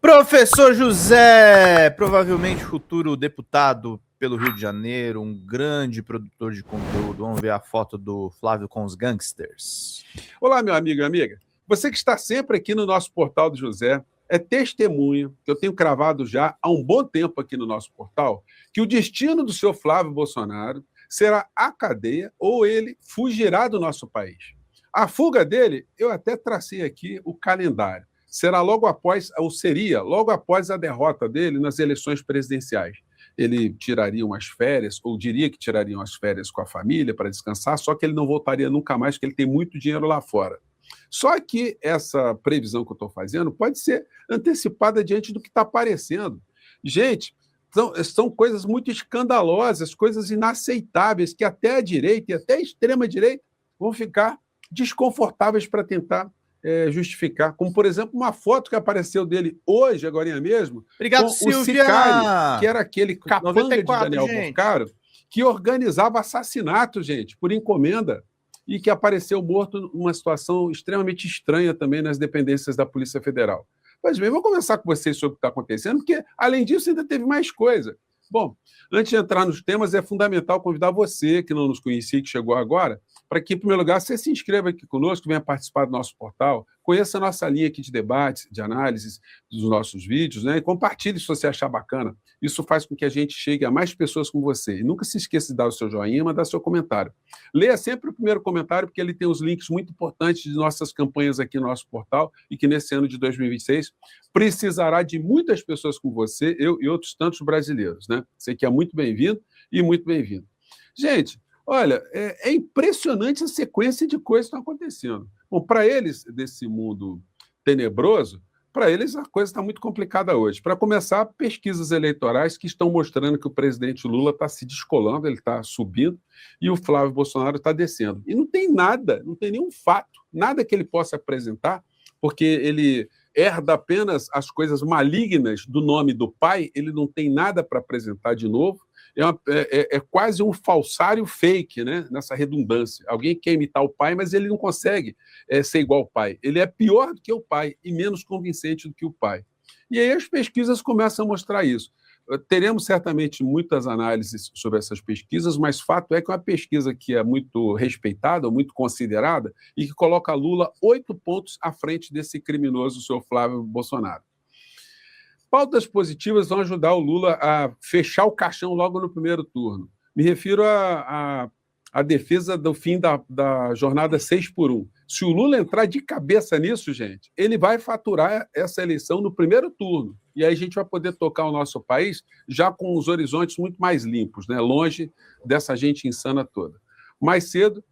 Professor José, provavelmente futuro deputado pelo Rio de Janeiro, um grande produtor de conteúdo. Vamos ver a foto do Flávio com os gangsters. Olá, meu amigo e amiga. Você que está sempre aqui no nosso portal do José é testemunha, que eu tenho cravado já há um bom tempo aqui no nosso portal, que o destino do seu Flávio Bolsonaro será a cadeia ou ele fugirá do nosso país. A fuga dele, eu até tracei aqui o calendário. Será logo após, ou seria logo após a derrota dele nas eleições presidenciais. Ele tiraria umas férias, ou diria que tiraria umas férias com a família para descansar, só que ele não voltaria nunca mais, porque ele tem muito dinheiro lá fora. Só que essa previsão que eu estou fazendo pode ser antecipada diante do que está aparecendo. Gente, são coisas muito escandalosas, coisas inaceitáveis, que até a direita e até a extrema-direita vão ficar desconfortáveis para tentar justificar. Como, por exemplo, uma foto que apareceu dele hoje, agora mesmo, Obrigado, com Silvia! o Sicari, que era aquele capanga 94, de Daniel Porcaro, que organizava assassinatos, gente, por encomenda, e que apareceu morto numa situação extremamente estranha também nas dependências da Polícia Federal. Mas bem, vou conversar com vocês sobre o que está acontecendo, porque, além disso, ainda teve mais coisa. Bom, antes de entrar nos temas, é fundamental convidar você, que não nos conhecia e que chegou agora, para que, em primeiro lugar, você se inscreva aqui conosco, venha participar do nosso portal, conheça a nossa linha aqui de debates, de análises dos nossos vídeos, né? E compartilhe se você achar bacana. Isso faz com que a gente chegue a mais pessoas como você. E nunca se esqueça de dar o seu joinha e mandar seu comentário. Leia sempre o primeiro comentário, porque ele tem os links muito importantes de nossas campanhas aqui no nosso portal e que nesse ano de 2026 precisará de muitas pessoas como você, eu e outros tantos brasileiros, né? Você que é muito bem-vindo e muito bem-vindo. Gente, olha, é impressionante a sequência de coisas que estão acontecendo. Bom, para eles, desse mundo tenebroso, para eles a coisa está muito complicada hoje. Para começar, pesquisas eleitorais que estão mostrando que o presidente Lula está se descolando, ele está subindo, e o Flávio Bolsonaro está descendo. E não tem nada, não tem nenhum fato, nada que ele possa apresentar, porque ele herda apenas as coisas malignas do nome do pai, ele não tem nada para apresentar de novo. É quase um falsário fake, né? Nessa redundância. Alguém quer imitar o pai, mas ele não consegue ser igual ao pai. Ele é pior do que o pai e menos convincente do que o pai. E aí as pesquisas começam a mostrar isso. Teremos certamente muitas análises sobre essas pesquisas, mas fato é que é uma pesquisa que é muito respeitada, muito considerada, e que coloca Lula 8 pontos à frente desse criminoso, o senhor Flávio Bolsonaro. Pautas positivas vão ajudar o Lula a fechar o caixão logo no primeiro turno. Me refiro à defesa do fim da jornada 6x1. Se o Lula entrar de cabeça nisso, gente, ele vai faturar essa eleição no primeiro turno. E aí a gente vai poder tocar o nosso país já com os horizontes muito mais limpos, né? Longe dessa gente insana toda. Mais cedo,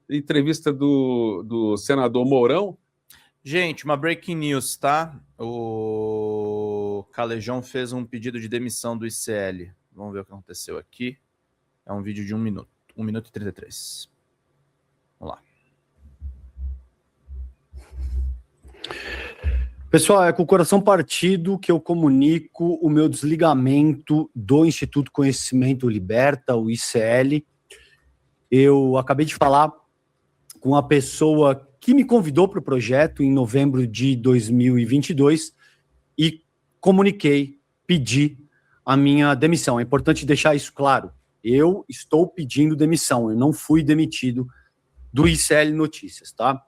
entrevista do senador Mourão. Gente, uma breaking news, tá? O Calejão fez um pedido de demissão do ICL. Vamos ver o que aconteceu aqui. É um vídeo de 1 minuto. 1 minuto e 33. Vamos lá. Pessoal, é com o coração partido que eu comunico o meu desligamento do Instituto Conhecimento Liberta, o ICL. Eu acabei de falar com a pessoa que me convidou para o projeto em novembro de 2022 e comuniquei, pedi a minha demissão. É importante deixar isso claro. Eu estou pedindo demissão, eu não fui demitido do ICL Notícias, tá?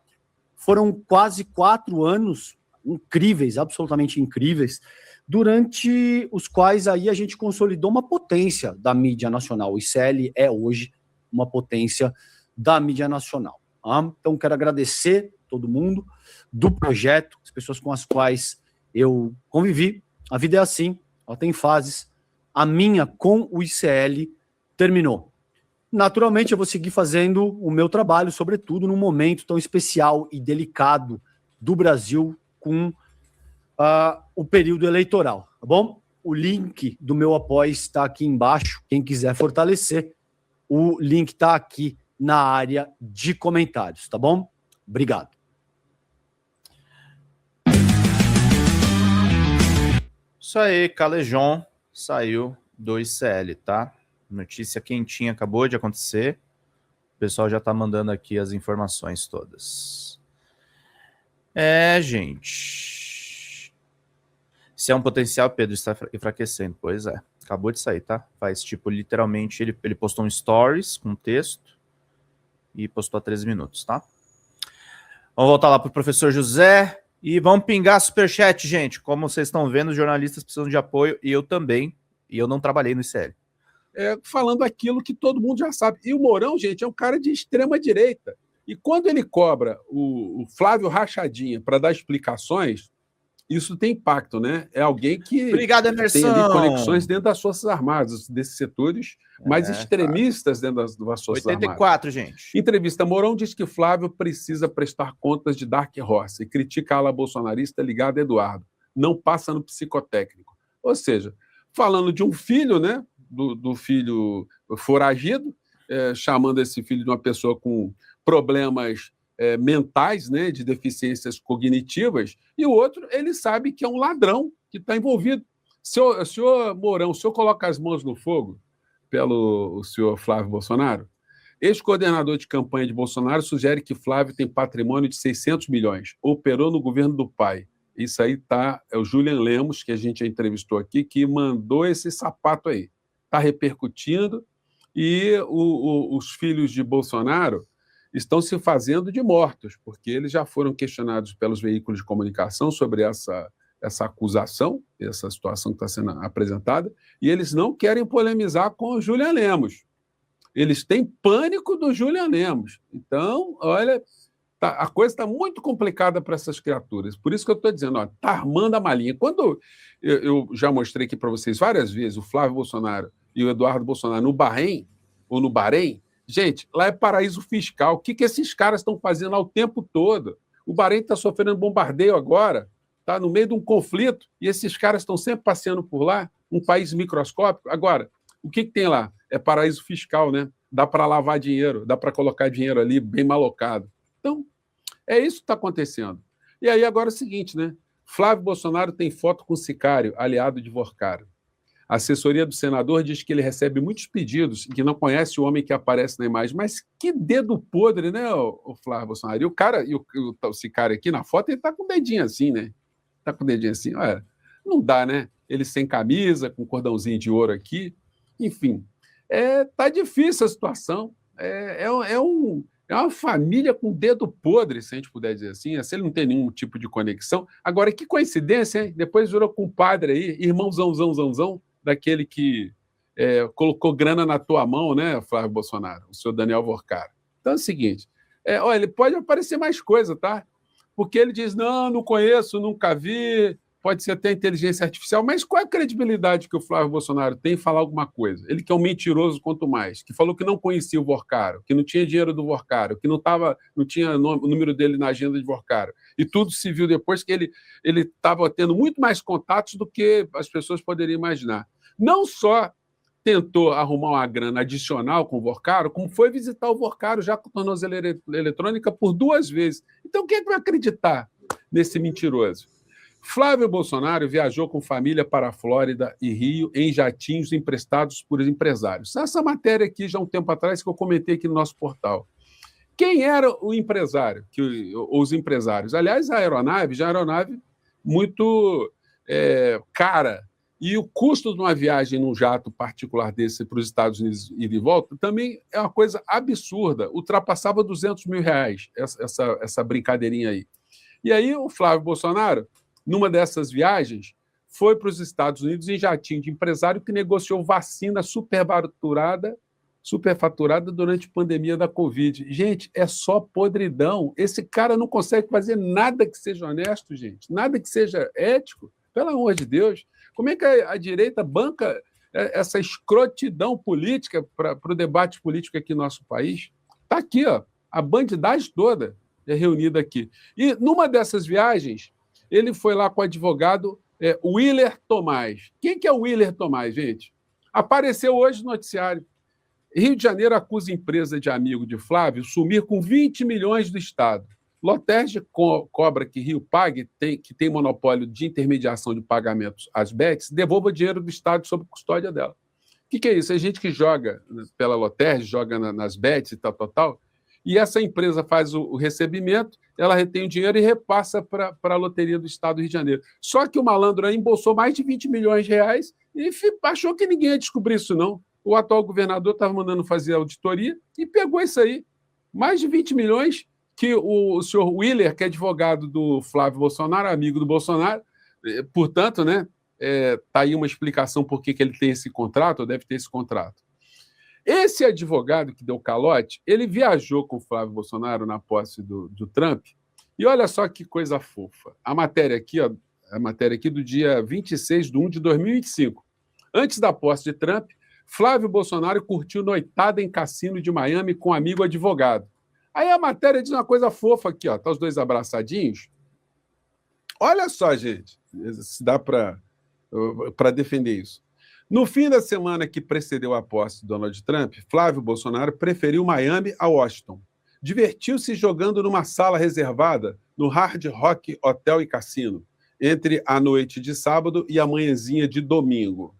Foram quase 4 anos incríveis, absolutamente incríveis, durante os quais aí a gente consolidou uma potência da mídia nacional. O ICL é hoje uma potência da mídia nacional. Tá? Então, quero agradecer todo mundo do projeto, as pessoas com as quais eu convivi. A vida é assim, ela tem fases. A minha com o ICL terminou. Naturalmente, eu vou seguir fazendo o meu trabalho, sobretudo num momento tão especial e delicado do Brasil com o período eleitoral, tá bom? O link do meu apoio está aqui embaixo. Quem quiser fortalecer, o link está aqui na área de comentários, tá bom? Obrigado. Isso aí, Calejão saiu do ICL, tá? Notícia quentinha, acabou de acontecer. O pessoal já tá mandando aqui as informações todas. Gente. Se é um potencial, Pedro, está enfraquecendo. Pois é. Acabou de sair, tá? Faz, tipo, literalmente, ele postou um stories com texto e postou há 13 minutos, tá? Vamos voltar lá para o professor José e vamos pingar superchat, gente. Como vocês estão vendo, os jornalistas precisam de apoio e eu também. E eu não trabalhei no ICL. Falando aquilo que todo mundo já sabe. E o Mourão, gente, é um cara de extrema direita. E quando ele cobra o Flávio Rachadinha para dar explicações, isso tem impacto, né? É alguém que Obrigado, Emerson. tem ali conexões dentro das Forças Armadas, desses setores mais extremistas dentro das Forças 84, Armadas. gente. Entrevista, Mourão diz que Flávio precisa prestar contas de Dark Horse e critica a ala bolsonarista ligada a Eduardo. Não passa no psicotécnico. Ou seja, falando de um filho, né? Do filho foragido, chamando esse filho de uma pessoa com problemas mentais, né, de deficiências cognitivas, e o outro, ele sabe que é um ladrão que está envolvido. Senhor Mourão, o senhor coloca as mãos no fogo pelo senhor Flávio Bolsonaro? Ex-coordenador de campanha de Bolsonaro sugere que Flávio tem patrimônio de 600 milhões, operou no governo do pai. Isso aí é o Julian Lemos, que a gente já entrevistou aqui, que mandou esse sapato aí. Está repercutindo, e os filhos de Bolsonaro estão se fazendo de mortos, porque eles já foram questionados pelos veículos de comunicação sobre essa acusação, essa situação que está sendo apresentada, e eles não querem polemizar com o Julian Lemos. Eles têm pânico do Julian Lemos. Então, olha, a coisa está muito complicada para essas criaturas. Por isso que eu estou dizendo, está armando a malinha. Quando eu já mostrei aqui para vocês várias vezes o Flávio Bolsonaro e o Eduardo Bolsonaro no Bahrein, ou no Bahrein, gente, lá é paraíso fiscal. O que esses caras estão fazendo lá o tempo todo? O Bahrein está sofrendo bombardeio agora, está no meio de um conflito, e esses caras estão sempre passeando por lá, um país microscópico. Agora, o que tem lá? É paraíso fiscal, né? Dá para lavar dinheiro, dá para colocar dinheiro ali bem malocado. Então, é isso que está acontecendo. E aí agora é o seguinte, né? Flávio Bolsonaro tem foto com Sicário, aliado de Vorcaro. A assessoria do senador diz que ele recebe muitos pedidos e que não conhece o homem que aparece na imagem. Mas que dedo podre, né, o Flávio Bolsonaro? E o cara, o Sicário aqui na foto, ele está com o dedinho assim, né? Está com o dedinho assim. Olha, não dá, né? Ele sem camisa, com cordãozinho de ouro aqui. Enfim, tá difícil a situação. É uma família com dedo podre, se a gente puder dizer assim. Se ele não tem nenhum tipo de conexão. Agora, que coincidência, hein? Depois virou compadre aí, irmãozão, daquele que colocou grana na tua mão, né, Flávio Bolsonaro, o senhor Daniel Vorcaro. Então é o seguinte, olha, ele pode aparecer mais coisa, tá? Porque ele diz, não conheço, nunca vi, pode ser até inteligência artificial, mas qual é a credibilidade que o Flávio Bolsonaro tem em falar alguma coisa? Ele que é um mentiroso quanto mais, que falou que não conhecia o Vorcaro, que não tinha dinheiro do Vorcaro, que não tinha o número dele na agenda de Vorcaro, e tudo se viu depois que ele estava tendo muito mais contatos do que as pessoas poderiam imaginar. Não só tentou arrumar uma grana adicional com o Vorcaro, como foi visitar o Vorcaro já com tornozeleira eletrônica por 2 vezes. Então, quem é que vai acreditar nesse mentiroso? Flávio Bolsonaro viajou com família para a Flórida e Rio em jatinhos emprestados por empresários. Essa matéria aqui, já há um tempo atrás, que eu comentei aqui no nosso portal. Quem era o empresário? Os empresários? Aliás, a aeronave já é uma aeronave muito cara. E o custo de uma viagem num jato particular desse para os Estados Unidos e de volta também é uma coisa absurda. Ultrapassava R$200 mil essa brincadeirinha aí. E aí o Flávio Bolsonaro, numa dessas viagens, foi para os Estados Unidos em jatinho de empresário que negociou vacina superfaturada durante a pandemia da Covid. Gente, é só podridão. Esse cara não consegue fazer nada que seja honesto, gente. Nada que seja ético. Pelo amor de Deus. Como é que a direita banca essa escrotidão política para o debate político aqui no nosso país? Está aqui, a bandidagem toda é reunida aqui. E numa dessas viagens, ele foi lá com o advogado Willer Tomás. Quem que é o Willer Tomás, gente? Apareceu hoje no noticiário. Rio de Janeiro acusa empresa de amigo de Flávio sumir com 20 milhões do Estado. Lotérgia cobra que Rio pague, que tem monopólio de intermediação de pagamentos às bets, devolva o dinheiro do Estado sob custódia dela. O que é isso? É gente que joga pela Lotérgia, joga nas bets e tal, e essa empresa faz o recebimento, ela retém o dinheiro e repassa para a Loteria do Estado do Rio de Janeiro. Só que o malandro aí embolsou mais de 20 milhões de reais e achou que ninguém ia descobrir isso, não. O atual governador estava mandando fazer auditoria e pegou isso aí. Mais de 20 milhões que o senhor Willer, que é advogado do Flávio Bolsonaro, amigo do Bolsonaro, portanto, né, tá aí uma explicação por que ele tem esse contrato, ou deve ter esse contrato. Esse advogado que deu calote, ele viajou com o Flávio Bolsonaro na posse do Trump, e olha só que coisa fofa. A matéria aqui, ó, a matéria aqui do dia 26/1/2025. Antes da posse de Trump, Flávio Bolsonaro curtiu noitada em cassino de Miami com amigo advogado. Aí a matéria diz uma coisa fofa aqui, ó, tá os dois abraçadinhos. Olha só, gente, se dá para defender isso. No fim da semana que precedeu a posse de Donald Trump, Flávio Bolsonaro preferiu Miami a Washington. Divertiu-se jogando numa sala reservada no Hard Rock Hotel e Cassino, entre a noite de sábado e a manhãzinha de domingo.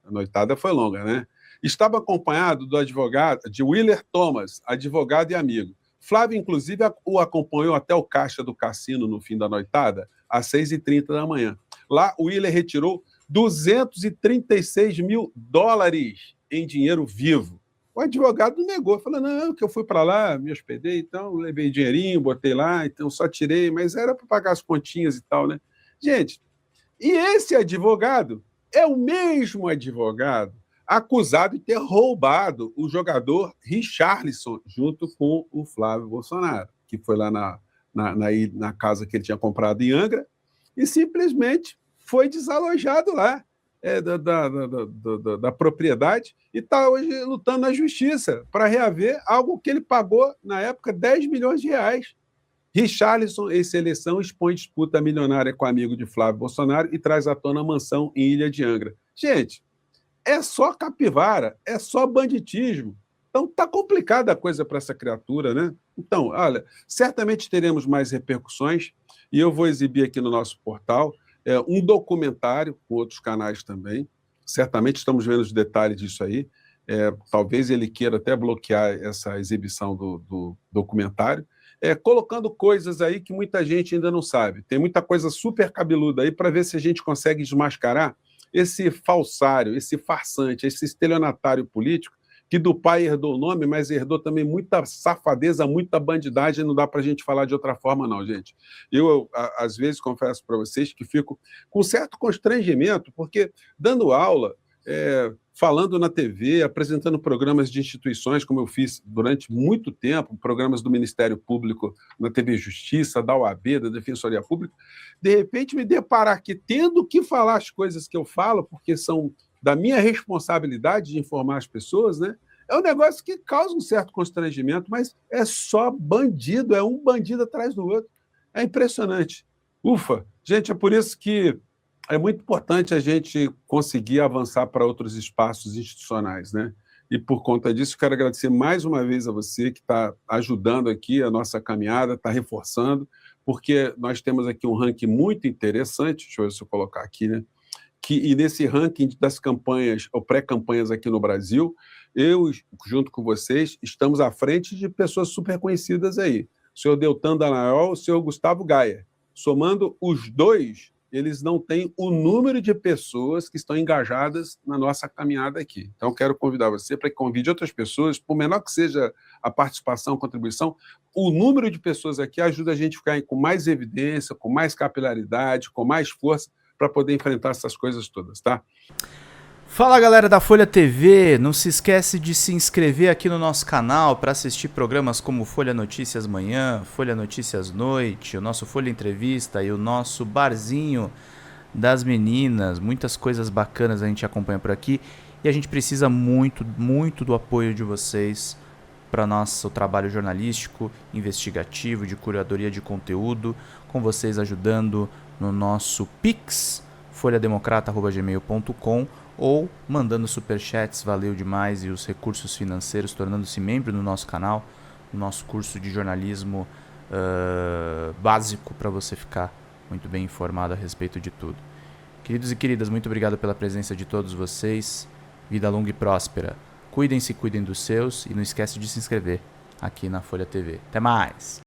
A noitada foi longa, né? Estava acompanhado do advogado, de Willer Thomas, advogado e amigo. Flávio, inclusive, o acompanhou até o caixa do cassino no fim da noitada, às 6h30 da manhã. Lá, o Willer retirou $236 mil em dinheiro vivo. O advogado negou, falou, não, que eu fui para lá, me hospedei, então levei dinheirinho, botei lá, então só tirei, mas era para pagar as continhas e tal, né? Gente, e esse advogado é o mesmo advogado acusado de ter roubado o jogador Richarlison junto com o Flávio Bolsonaro, que foi lá na casa que ele tinha comprado em Angra e simplesmente foi desalojado lá da propriedade e está hoje lutando na justiça para reaver algo que ele pagou, na época, 10 milhões de reais. Richarlison, ex-eleição, expõe disputa milionária com amigo de Flávio Bolsonaro e traz à tona a mansão em Ilha de Angra. Gente, é só capivara, é só banditismo. Então tá complicada a coisa para essa criatura, né? Então, olha, certamente teremos mais repercussões e eu vou exibir aqui no nosso portal um documentário com outros canais também. Certamente estamos vendo os detalhes disso aí. Talvez ele queira até bloquear essa exibição do documentário, colocando coisas aí que muita gente ainda não sabe. Tem muita coisa super cabeluda aí para ver se a gente consegue desmascarar esse falsário, esse farsante, esse estelionatário político que do pai herdou o nome, mas herdou também muita safadeza, muita bandidagem, não dá para a gente falar de outra forma não, gente. Eu às vezes, confesso para vocês que fico com certo constrangimento, porque dando aula, falando na TV, apresentando programas de instituições, como eu fiz durante muito tempo, programas do Ministério Público na TV Justiça, da OAB, da Defensoria Pública, de repente me deparar aqui tendo que falar as coisas que eu falo, porque são da minha responsabilidade de informar as pessoas, né? É um negócio que causa um certo constrangimento, mas é só bandido, é um bandido atrás do outro. É impressionante. Ufa! Gente, é por isso que é muito importante a gente conseguir avançar para outros espaços institucionais, né? E por conta disso, quero agradecer mais uma vez a você que está ajudando aqui a nossa caminhada, está reforçando, porque nós temos aqui um ranking muito interessante, deixa eu ver se eu colocar aqui, né? E nesse ranking das campanhas, ou pré-campanhas aqui no Brasil, eu, junto com vocês, estamos à frente de pessoas super conhecidas aí. O senhor Deltan Dallagnol, o senhor Gustavo Gaia. Somando os dois, eles não têm o número de pessoas que estão engajadas na nossa caminhada aqui. Então, quero convidar você para que convide outras pessoas, por menor que seja a participação, a contribuição, o número de pessoas aqui ajuda a gente a ficar com mais evidência, com mais capilaridade, com mais força, para poder enfrentar essas coisas todas, tá? Fala, galera da Folha TV, não se esquece de se inscrever aqui no nosso canal para assistir programas como Folha Notícias Manhã, Folha Notícias Noite, o nosso Folha Entrevista e o nosso Barzinho das Meninas. Muitas coisas bacanas a gente acompanha por aqui e a gente precisa muito, muito do apoio de vocês para nosso trabalho jornalístico, investigativo, de curadoria de conteúdo, com vocês ajudando no nosso Pix, folhademocrata@gmail.com, ou mandando superchats, valeu demais, e os recursos financeiros, tornando-se membro do nosso canal, no nosso curso de jornalismo básico, para você ficar muito bem informado a respeito de tudo. Queridos e queridas, muito obrigado pela presença de todos vocês, vida longa e próspera. Cuidem-se, cuidem dos seus, e não esquece de se inscrever. aqui na Folha TV. Até mais!